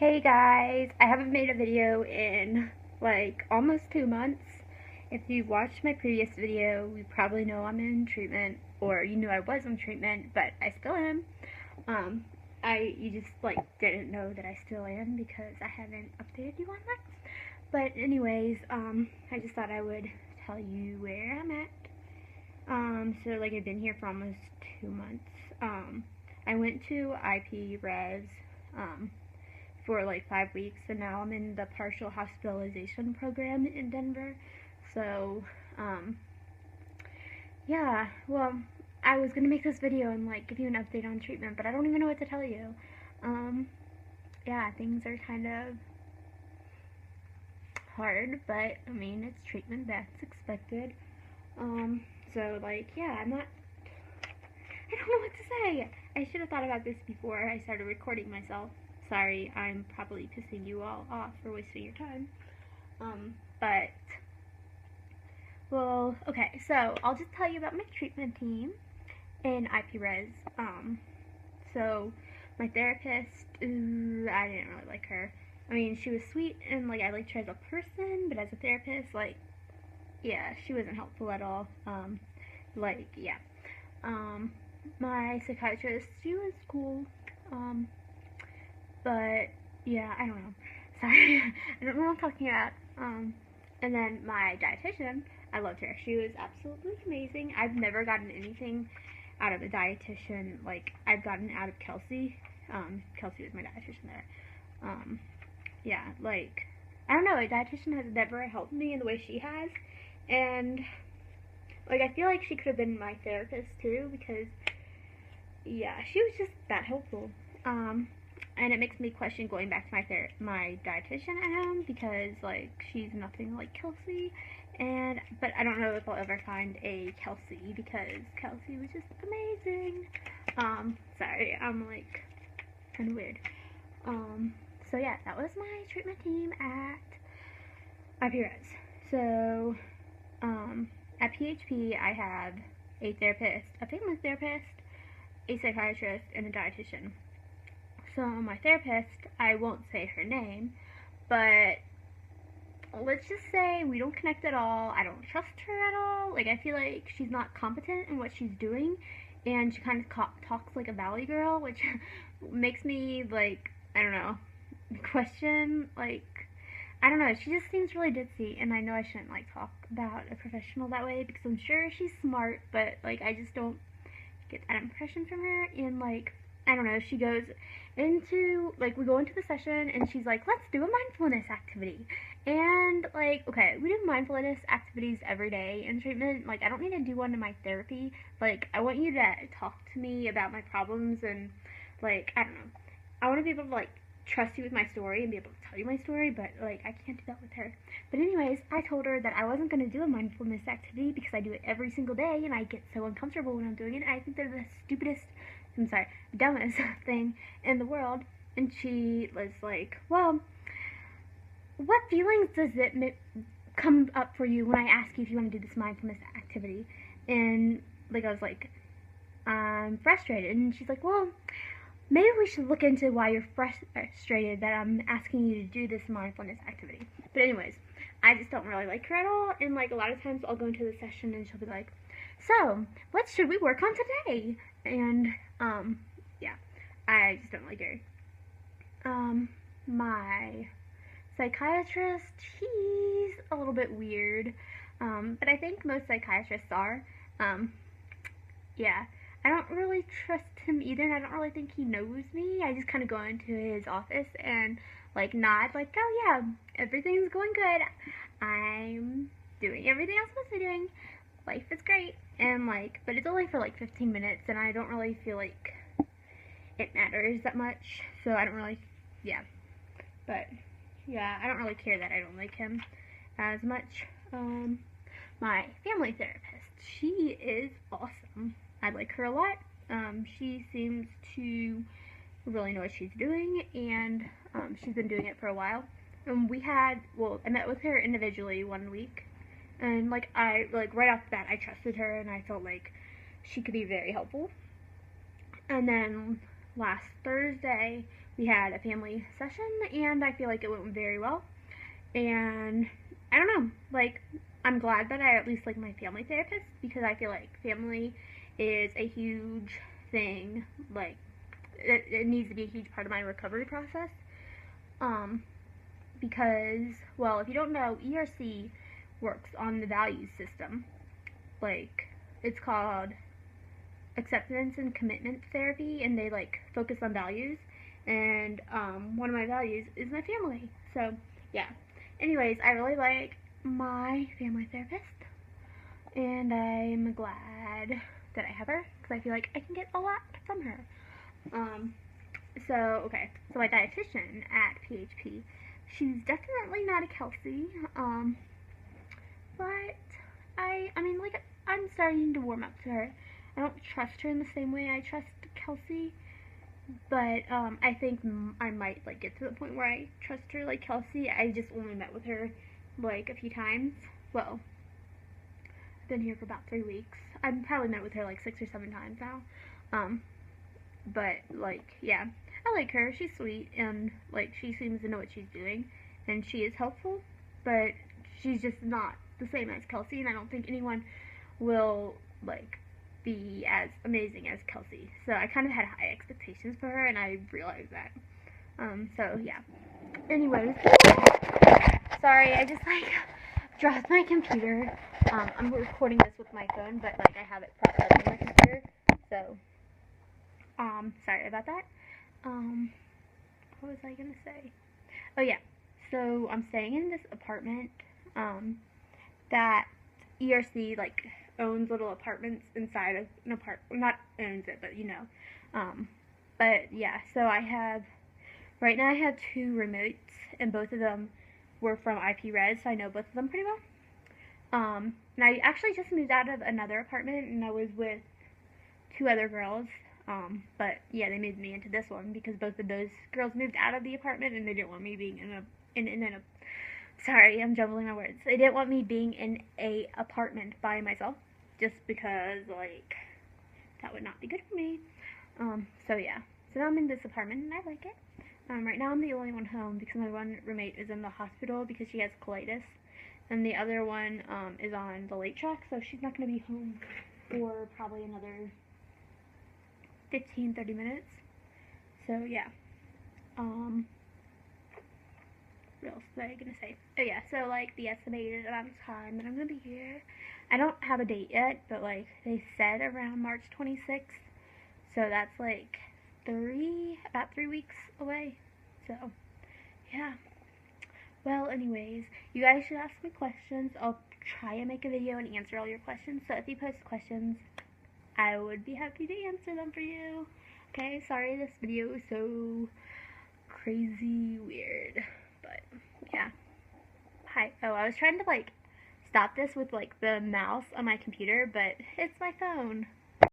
Hey guys, I haven't made a video in like almost 2 months. If you watched my previous video, you probably know I'm in treatment, or you knew I was in treatment, but I still am. Um, you just like didn't know that I still am because I haven't updated you on that. But anyways, I just thought I would tell you where I'm at. So like I've been here for almost 2 months. I went to IP Res, for like 5 weeks, and now I'm in the partial hospitalization program in Denver. So, yeah, well, I was gonna make this video and like give you an update on treatment, but I don't even know what to tell you. Yeah, things are kind of hard, but I mean, it's treatment, that's expected. So like, yeah, I don't know what to say. I should have thought about this before I started recording myself. Sorry, I'm probably pissing you all off for wasting your time. But, well, okay, so I'll just tell you about my treatment team in IP Res. So my therapist, I didn't really like her. I mean, she was sweet and like I liked her as a person, but as a therapist, like, yeah, she wasn't helpful at all. Yeah. My psychiatrist, she was cool. But yeah, I don't know. Sorry, I don't know what I'm talking about. And then my dietitian, I loved her. She was absolutely amazing. I've never gotten anything out of a dietitian like I've gotten out of Kelsey. Kelsey was my dietitian there. Yeah, like, I don't know, a dietitian has never helped me in the way she has. And like, I feel like she could have been my therapist too, because yeah, she was just that helpful. And it makes me question going back to my dietitian at home, because like she's nothing like Kelsey, but I don't know if I'll ever find a Kelsey, because Kelsey was just amazing. Sorry, I'm like kind of weird. So yeah, that was my treatment team at IPRES. So at PHP I have a therapist, a family therapist, a psychiatrist, and a dietitian. So my therapist, I won't say her name, but let's just say we don't connect at all. I don't trust her at all. Like, I feel like she's not competent in what she's doing, and she kind of talks like a valley girl, which makes me, like, I don't know, question, like, I don't know, she just seems really ditzy, and I know I shouldn't, like, talk about a professional that way, because I'm sure she's smart, but, like, I just don't get that impression from her. And like, I don't know, she goes into, like, we go into the session and she's like, let's do a mindfulness activity. And like, okay, we do mindfulness activities every day in treatment. Like, I don't need to do one in my therapy. Like, I want you to talk to me about my problems, and like, I don't know, I want to be able to like trust you with my story and be able to tell you my story, but like, I can't do that with her. But anyways, I told her that I wasn't going to do a mindfulness activity because I do it every single day and I get so uncomfortable when I'm doing it. I think they're the dumbest thing in the world. And she was like, well, what feelings does it come up for you when I ask you if you want to do this mindfulness activity? And like, I was like, I'm frustrated. And she's like, well, maybe we should look into why you're frustrated that I'm asking you to do this mindfulness activity. But anyways, I just don't really like her at all, and like, a lot of times I'll go into the session and she'll be like, so, what should we work on today? And, yeah, I just don't like her. My psychiatrist, he's a little bit weird, but I think most psychiatrists are. Yeah, I don't really trust him either, and I don't really think he knows me. I just kind of go into his office and like nod, like, oh yeah, everything's going good. I'm doing everything I'm supposed to be doing. Life is great. And like, but it's only for like 15 minutes, and I don't really feel like it matters that much. So I don't really, yeah. But yeah, I don't really care that I don't like him as much. My family therapist, she is awesome. I like her a lot. She seems to really know what she's doing, and she's been doing it for a while. And I met with her individually one week, and like, right off the bat, I trusted her, and I felt like she could be very helpful. And then last Thursday, we had a family session, and I feel like it went very well. And I don't know, like, I'm glad that I at least like my family therapist, because I feel like family is a huge thing. Like, it needs to be a huge part of my recovery process. Um, because, well, if you don't know, ERC works on the values system. Like, it's called acceptance and commitment therapy, and they like focus on values. And one of my values is my family. So, yeah. Anyways, I really like my family therapist, and I'm glad that I have her because I feel like I can get a lot from her. Um, so okay, so my dietitian at PHP, she's definitely not a Kelsey. But I mean, like, I'm starting to warm up to her. I don't trust her in the same way I trust Kelsey, but I think I might like get to the point where I trust her like Kelsey. I just only met with her like a few times. Well, I've been here for about 3 weeks. I've probably met with her like 6 or 7 times now. Um, but like, yeah, I like her. She's sweet, and like she seems to know what she's doing, and she is helpful. But she's just not the same as Kelsey, and I don't think anyone will like be as amazing as Kelsey. So I kind of had high expectations for her, and I realized that. So yeah. Anyways, sorry, I just like dropped my computer. I'm recording this with my phone, but like I have it propped up on my computer. So, sorry about that. What was I gonna say? Oh yeah. So I'm staying in this apartment. That ERC like owns little apartments inside of an apartment. Not owns it, but you know. But yeah. So right now I have 2 roommates, and both of them were from IPRes, so I know both of them pretty well. And I actually just moved out of another apartment, and I was with 2 other girls. But yeah, they moved me into this one because both of those girls moved out of the apartment, and they didn't want me being in a sorry, I'm jumbling my words. They didn't want me being in a apartment by myself, just because like that would not be good for me. So yeah. So now I'm in this apartment, and I like it. Right now I'm the only one home because my one roommate is in the hospital because she has colitis, and the other one is on the late track, so she's not going to be home for probably another 15-30 minutes. So yeah. What else was I gonna say? Oh yeah, so like the estimated amount of time that I'm gonna be here. I don't have a date yet, but like they said around March 26th. So that's like about 3 weeks away. So yeah. Well, anyways, you guys should ask me questions. I'll try and make a video and answer all your questions. So if you post questions, I would be happy to answer them for you. Okay, sorry this video is so crazy weird, but yeah. Hi. Oh, I was trying to like stop this with like the mouse on my computer, but it's my phone.